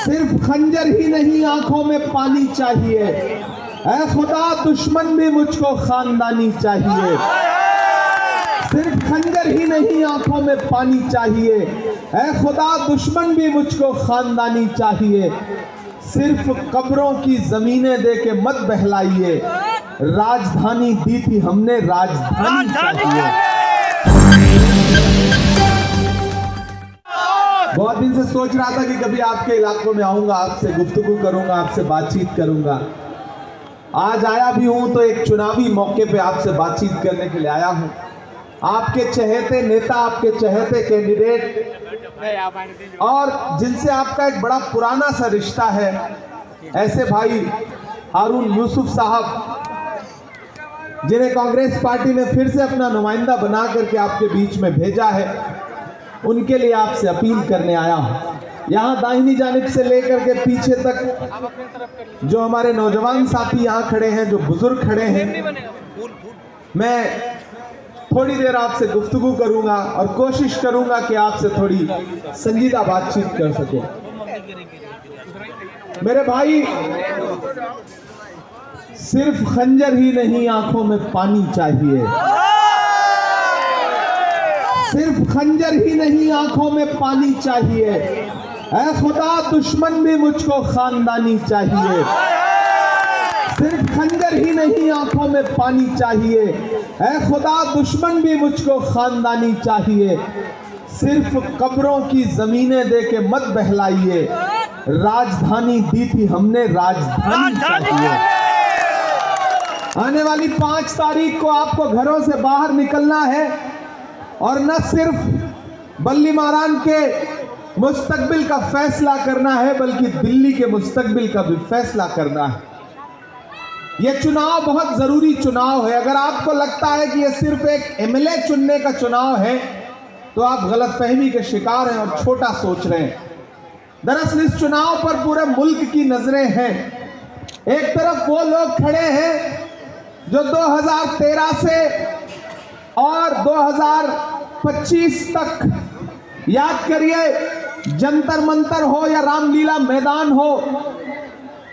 सिर्फ खंजर ही नहीं आंखों में पानी चाहिए, ऐ खुदा दुश्मन भी मुझको खानदानी चाहिए। सिर्फ खंजर ही नहीं आंखों में पानी चाहिए, ऐ खुदा दुश्मन भी मुझको खानदानी चाहिए। सिर्फ कब्रों की जमीनें दे के मत बहलाइए, राजधानी दी थी हमने, राजधानी चाहिए। बहुत दिन से सोच रहा था कि कभी आपके इलाकों में आऊंगा, आपसे गुफ्तगू करूंगा, आपसे बातचीत करूंगा। आज आया भी हूं तो एक चुनावी मौके पे आपसे बातचीत करने के लिए आया हूं। आपके चहेते नेता, आपके चहेते कैंडिडेट और जिनसे आपका एक बड़ा पुराना सा रिश्ता है, ऐसे भाई हारून यूसुफ साहब, जिन्हें कांग्रेस पार्टी ने फिर से अपना नुमाइंदा बना करके आपके बीच में भेजा है, उनके लिए आपसे अपील करने आया हूं। यहाँ दाहिनी जानिब से लेकर के पीछे तक जो हमारे नौजवान साथी यहाँ खड़े हैं, जो बुजुर्ग खड़े हैं, मैं थोड़ी देर आपसे गुफ्तगू करूंगा और कोशिश करूंगा कि आपसे थोड़ी संजीदा बातचीत कर सके। मेरे भाई, सिर्फ खंजर ही नहीं आंखों में पानी चाहिए, सिर्फ खंजर ही नहीं आंखों में पानी चाहिए, ऐ खुदा दुश्मन भी मुझको खानदानी चाहिए। सिर्फ खंजर ही नहीं आंखों में पानी चाहिए, ऐ खुदा दुश्मन भी मुझको खानदानी चाहिए। सिर्फ कब्रों की जमीनें दे के मत बहलाइए, राजधानी दी थी हमने, राजधानी चाहिए। आने वाली 5 तारीख को आपको घरों से बाहर निकलना है और न सिर्फ बल्ली मारान के मुस्तकबिल का फैसला करना है, बल्कि दिल्ली के मुस्तकबिल का भी फैसला करना है। यह चुनाव बहुत जरूरी चुनाव है। अगर आपको लगता है कि यह सिर्फ एक एमएलए चुनने का चुनाव है तो आप गलतफहमी के शिकार हैं और छोटा सोच रहे हैं। दरअसल इस चुनाव पर पूरे मुल्क की नजरें हैं। एक तरफ वो लोग खड़े हैं जो 2013 से और 2025 तक, याद करिए, जंतर मंतर हो या रामलीला मैदान हो,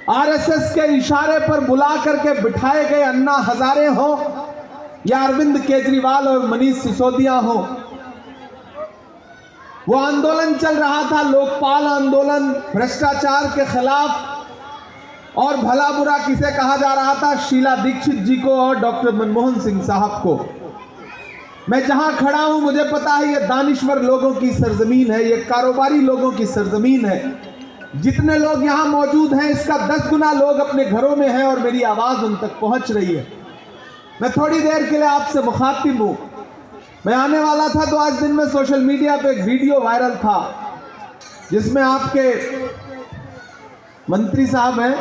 आरएसएस के इशारे पर बुला करके बिठाए गए अन्ना हजारे हो या अरविंद केजरीवाल और मनीष सिसोदिया हो, वो आंदोलन चल रहा था, लोकपाल आंदोलन, भ्रष्टाचार के खिलाफ, और भला बुरा किसे कहा जा रहा था, शीला दीक्षित जी को और डॉक्टर मनमोहन सिंह साहब को। मैं जहां खड़ा हूं मुझे पता है ये दानिश्वर लोगों की सरजमीन है, ये कारोबारी लोगों की सरजमीन है। जितने लोग यहां मौजूद हैं इसका 10 गुना लोग अपने घरों में हैं और मेरी आवाज उन तक पहुंच रही है। मैं थोड़ी देर के लिए आपसे मुखातिब हूं। मैं आने वाला था तो आज दिन में सोशल मीडिया पे एक वीडियो वायरल था जिसमें आपके मंत्री साहब हैं,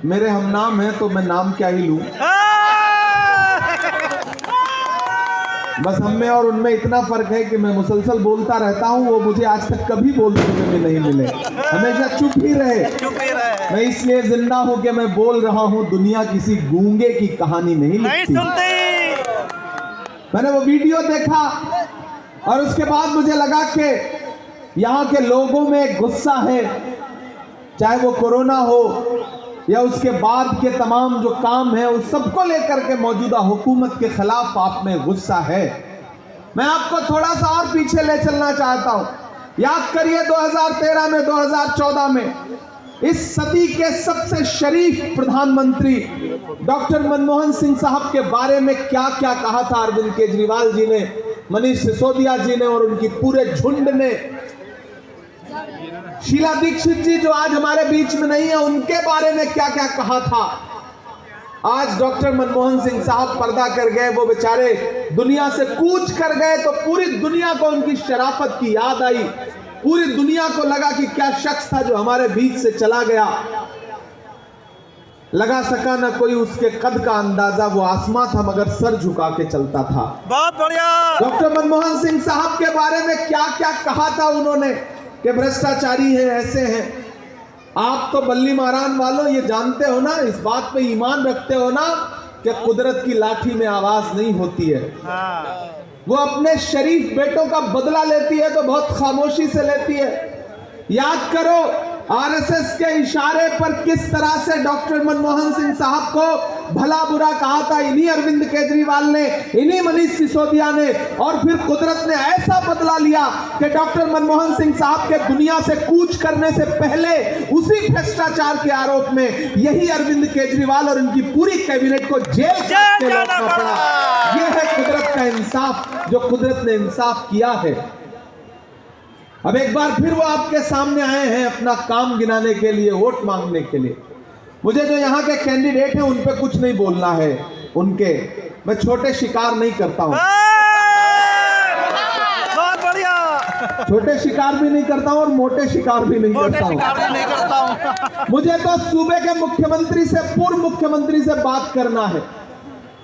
मेरे हम नाम हैं तो मैं नाम क्या ही लूं, बस हम में और उनमें इतना फर्क है कि मैं मुसलसल बोलता रहता हूं, वो मुझे आज तक कभी बोलने में नहीं मिले, हमेशा चुप ही रहे। मैं इसलिए जिंदा हूं कि मैं बोल रहा हूं, दुनिया किसी गूंगे की कहानी नहीं लिखती। मैंने वो वीडियो देखा और उसके बाद मुझे लगा कि यहाँ के लोगों में गुस्सा है, चाहे वो कोरोना हो या उसके बाद के तमाम जो काम है उस सबको लेकर के मौजूदा हुकूमत के खिलाफ आप में गुस्सा है। मैं आपको थोड़ा सा और पीछे ले चलना चाहता हूं। याद करिए 2013 में, 2014 में इस सदी के सबसे शरीफ प्रधानमंत्री डॉक्टर मनमोहन सिंह साहब के बारे में क्या क्या कहा था अरविंद केजरीवाल जी ने, मनीष सिसोदिया जी ने और उनकी पूरे झुंड ने। शीला दीक्षित जी जो आज हमारे बीच में नहीं है, उनके बारे में क्या क्या कहा था। आज डॉक्टर मनमोहन सिंह साहब पर्दा कर गए, वो बेचारे दुनिया से कूच कर गए तो पूरी दुनिया को उनकी शराफत की याद आई, पूरी दुनिया को लगा कि क्या शख्स था जो हमारे बीच से चला गया। लगा सका ना कोई उसके कद का अंदाजा, वो आसमां था मगर सर झुका के चलता था। बहुत बढ़िया। डॉक्टर मनमोहन सिंह साहब के बारे में क्या क्या कहा था उन्होंने कि भ्रष्टाचारी है, ऐसे हैं। आप तो बल्ली मारान वालों ये जानते हो ना, इस बात पे ईमान रखते हो ना कि कुदरत की लाठी में आवाज नहीं होती है। वो अपने शरीफ बेटों का बदला लेती है तो बहुत खामोशी से लेती है। याद करो आरएसएस के इशारे पर किस तरह से डॉक्टर मनमोहन सिंह साहब को भला बुरा कहा था इन्हीं अरविंद केजरीवाल ने, इन्हीं मनीष सिसोदिया ने, और फिर कुदरत ने ऐसा बदला लिया कि डॉक्टर मनमोहन सिंह साहब के दुनिया से कूच करने से पहले उसी भ्रष्टाचार के आरोप में यही अरविंद केजरीवाल और इनकी पूरी कैबिनेट को जेल में लौटना पड़ा। यह है कुदरत का इंसाफ, जो कुदरत ने इंसाफ किया है। अब एक बार फिर वो आपके सामने आए हैं अपना काम गिनाने के लिए, वोट मांगने के लिए। मुझे जो यहाँ के कैंडिडेट हैं उन पे कुछ नहीं बोलना है, उनके मैं छोटे शिकार नहीं करता हूँ, बहुत बढ़िया, छोटे शिकार भी नहीं करता हूँ और मोटे शिकार भी नहीं करता हूँ। मुझे तो सूबे के मुख्यमंत्री से, पूर्व मुख्यमंत्री से बात करना है।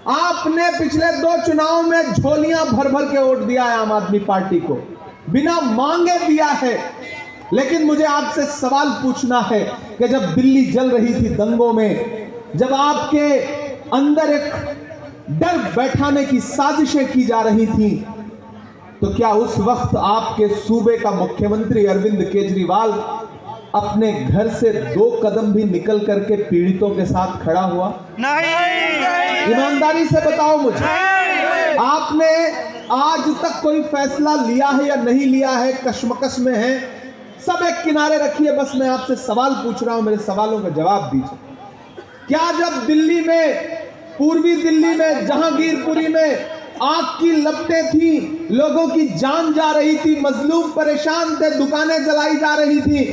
आपने पिछले 2 चुनाव में झोलियां भर भर के वोट दिया है आम आदमी पार्टी को, बिना मांगे दिया है। लेकिन मुझे आपसे सवाल पूछना है कि जब दिल्ली जल रही थी दंगों में, जब आपके अंदर एक डर बैठाने की साजिशें की जा रही थी, तो क्या उस वक्त आपके सूबे का मुख्यमंत्री अरविंद केजरीवाल अपने घर से 2 कदम भी निकल करके पीड़ितों के साथ खड़ा हुआ? नहीं। ईमानदारी से बताओ मुझे, आपने आज तक कोई फैसला लिया है या नहीं लिया है? कश्मकश में है, सब एक किनारे रखिए, बस मैं आपसे सवाल पूछ रहा हूं, मेरे सवालों का जवाब दीजिए। क्या जब दिल्ली में, पूर्वी दिल्ली में, जहांगीरपुरी में आग की लपटें थी, लोगों की जान जा रही थी, मजलूम परेशान थे, दुकानें जलाई जा रही थी,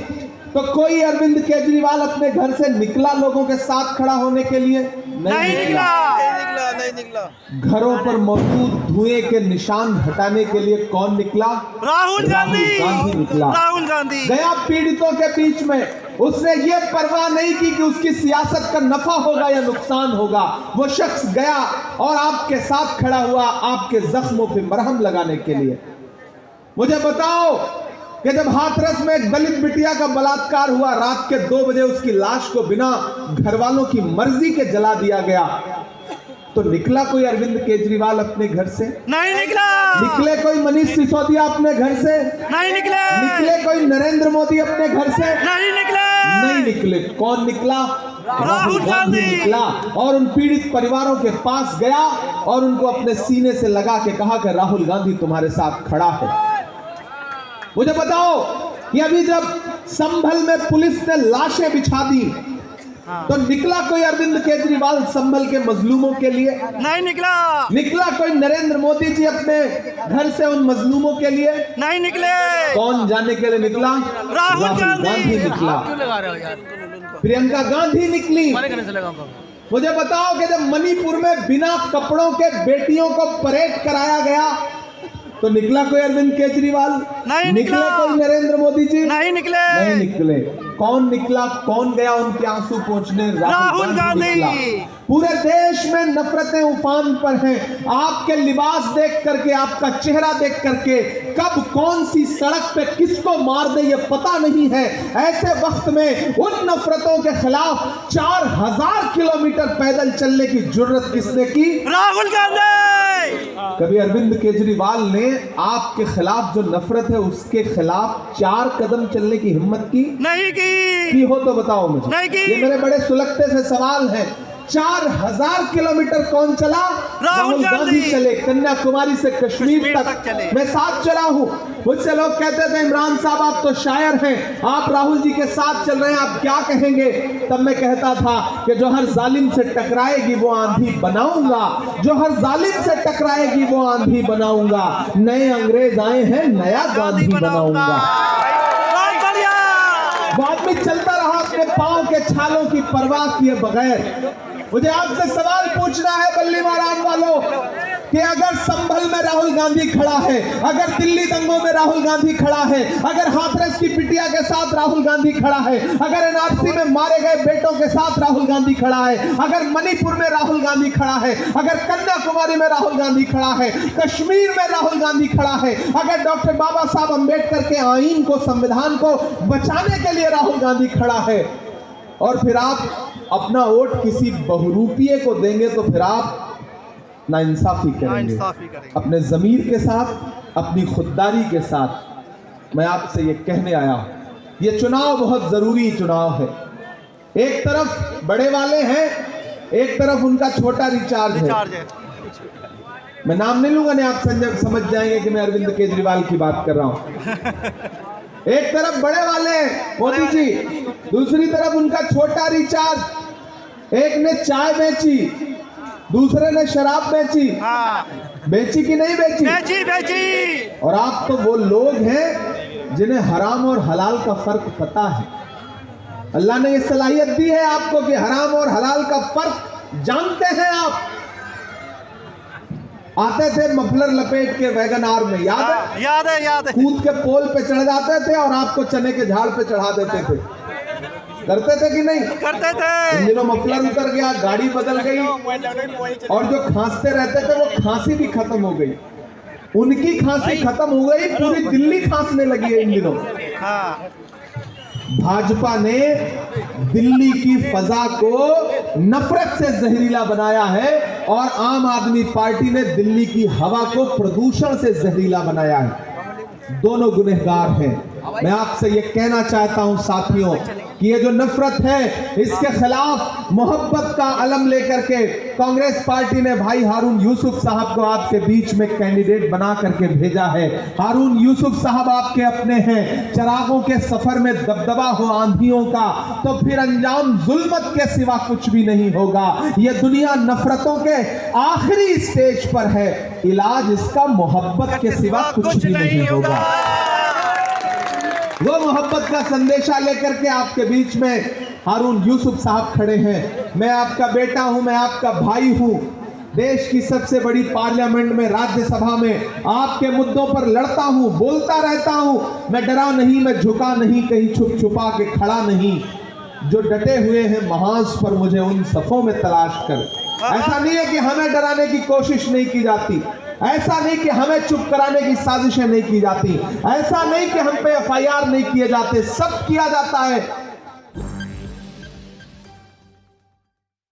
तो कोई अरविंद केजरीवाल अपने घर से निकला लोगों के साथ खड़ा होने के लिए? नहीं निकला। घरों पर मौजूद धुएं के निशान हटाने के लिए कौन निकला? राहुल गांधी निकला। राहुल गांधी गया पीड़ितों के बीच में, उसने ये परवाह नहीं की कि उसकी सियासत का नफा होगा या नुकसान होगा। वो शख्स गया और आपके साथ खड़ा हुआ, आपके जख्मों पे मरहम लगाने के लिए। मुझे बताओ कि जब हाथरस में एक दलित बिटिया का बलात्कार हुआ, रात के 2 बजे उसकी लाश को बिना घर वालों की मर्जी के जला दिया गया, तो निकला कोई अरविंद केजरीवाल अपने घर से? नहीं निकला। निकले कोई मनीष सिसोदिया अपने घर से? नहीं निकले। निकले कोई नरेंद्र मोदी अपने घर से? नहीं निकले। नहीं निकले। कौन निकला? राहुल गांधी निकला और उन पीड़ित परिवारों के पास गया और उनको अपने सीने से लगा के कहा कि राहुल गांधी तुम्हारे साथ खड़ा है। मुझे बताओ कि अभी जब संभल में पुलिस ने लाशें बिछा दी, तो निकला कोई अरविंद केजरीवाल संभल के मजलूमों के लिए? नहीं निकला। निकला कोई नरेंद्र मोदी जी अपने घर से उन मजलूमों के लिए? नहीं निकले। कौन जाने के लिए निकला? राहुल गांधी निकला। प्रियंका गांधी निकली। मुझे बताओ कि जब मणिपुर में बिना कपड़ों के बेटियों को परेड कराया गया, तो निकला कोई अरविंद केजरीवाल? नहीं निकला। कोई नरेंद्र मोदी जी? नहीं निकले। नहीं निकले। कौन निकला? कौन गया उनके आंसू पोंछने? राहुल गांधी। पूरे देश में नफरतें उफान पर हैं। आपके लिबास देख करके, आपका चेहरा देख करके, कब कौन सी सड़क पे किसको मार दे ये पता नहीं है। ऐसे वक्त में उन नफरतों के खिलाफ 4000 किलोमीटर पैदल चलने की जुर्रत किसने की? राहुल गांधी। कभी अरविंद केजरीवाल ने आपके खिलाफ जो नफरत है उसके खिलाफ 4 कदम चलने की हिम्मत की? नहीं की हो तो बताओ मुझे। नहीं की। ये मेरे बड़े सुलगते से सवाल हैं। 4000 किलोमीटर कौन चला? राहुल गांधी चले। कन्याकुमारी से कश्मीर तक मैं साथ चला हूं। मुझसे लोग कहते थे इमरान साहब आप तो शायर हैं, आप राहुल जी के साथ चल रहे हैं, आप क्या कहेंगे? तब मैं कहता था कि जो हर जालिम से टकराएगी वो आंधी बनाऊंगा, जो हर जालिम से टकराएगी वो आंधी बनाऊंगा। नए अंग्रेज आए हैं, नया गांधी बनाऊंगा। वो आदमी चलता रहा अपने पांव के छालों की परवाह किए बगैर। मुझे आपसे सवाल पूछना है बल्ली महाराज वालों कि अगर संभल में राहुल गांधी खड़ा है, अगर दिल्ली दंगों में राहुल गांधी खड़ा है, अगर हाथरस की पिटिया के साथ राहुल गांधी खड़ा है, अगर एनआरसी में मारे गए बेटों के साथ राहुल गांधी खड़ा है, अगर मणिपुर में राहुल गांधी खड़ा है, अगर कन्याकुमारी में राहुल गांधी खड़ा है, कश्मीर में राहुल गांधी खड़ा है, अगर डॉक्टर बाबा साहब अंबेडकर के आईन को, संविधान को बचाने के लिए राहुल गांधी खड़ा है, और फिर आप अपना वोट किसी बहुरूपिये को देंगे, तो फिर आप नाइंसाफी करेंगे। अपने ज़मीर के साथ, अपनी खुददारी के साथ मैं आपसे ये कहने आया हूं ये चुनाव बहुत जरूरी चुनाव है। एक तरफ बड़े वाले हैं, एक तरफ उनका छोटा रिचार्ज है। मैं नाम नहीं लूंगा, नहीं आप समझ जाएंगे कि मैं अरविंद केजरीवाल की बात कर रहा हूं। एक तरफ बड़े वाले हैं मोदी जी, दूसरी तरफ उनका छोटा रिचार्ज। एक ने चाय बेची, दूसरे ने शराब बेची। बेची कि नहीं बेची? बेची। और आप तो वो लोग हैं जिन्हें हराम और हलाल का फर्क पता है। अल्लाह ने ये सलाहियत दी है आपको कि हराम और हलाल का फर्क जानते हैं आप। आते थे मफलर लपेट के वैगन आर में, याद है? कूद के पोल पे चढ़ जाते थे और आपको चने के झाड़ पे चढ़ा देते थे। करते थे कि नहीं? करते थे। इन दिनों मफलर उतर गया, गाड़ी बदल गई, और जो खांसते रहते थे वो खांसी भी खत्म हो गई। उनकी खांसी खत्म हो गई, पूरी दिल्ली खांसने लगी है इन दिनों। भाजपा ने दिल्ली की फजा को नफरत से जहरीला बनाया है और आम आदमी पार्टी ने दिल्ली की हवा को प्रदूषण से जहरीला बनाया है। दोनों गुनहगार हैं। मैं आपसे ये कहना चाहता हूं साथियों कि ये जो नफरत है, इसके खिलाफ मोहब्बत का अलम लेकर के कांग्रेस पार्टी ने भाई हारून यूसुफ साहब को आपके बीच में कैंडिडेट बना करके भेजा है। हारून यूसुफ साहब आपके अपने हैं। चिरागों के सफर में दबदबा हो आंधियों का, तो फिर अंजाम जुल्मत के सिवा कुछ भी नहीं होगा। यह दुनिया नफरतों के आखिरी स्टेज पर है, इलाज इसका मोहब्बत के सिवा कुछ भी नहीं होगा। वो मोहब्बत का संदेशा लेकर के आपके बीच में हारून यूसुफ साहब खड़े हैं। मैं आपका बेटा हूं, मैं आपका भाई हूं। देश की सबसे बड़ी पार्लियामेंट में, राज्यसभा में आपके मुद्दों पर लड़ता हूं, बोलता रहता हूं। मैं डरा नहीं, मैं झुका नहीं, कहीं छुप छुपा के खड़ा नहीं। जो डटे हुए हैं महाज पर, मुझे उन सफों में तलाश कर। ऐसा नहीं है कि हमें डराने की कोशिश नहीं की जाती, ऐसा नहीं कि हमें चुप कराने की साजिशें नहीं की जाती, ऐसा नहीं कि हम पे FIR नहीं किए जाते, सब किया जाता है।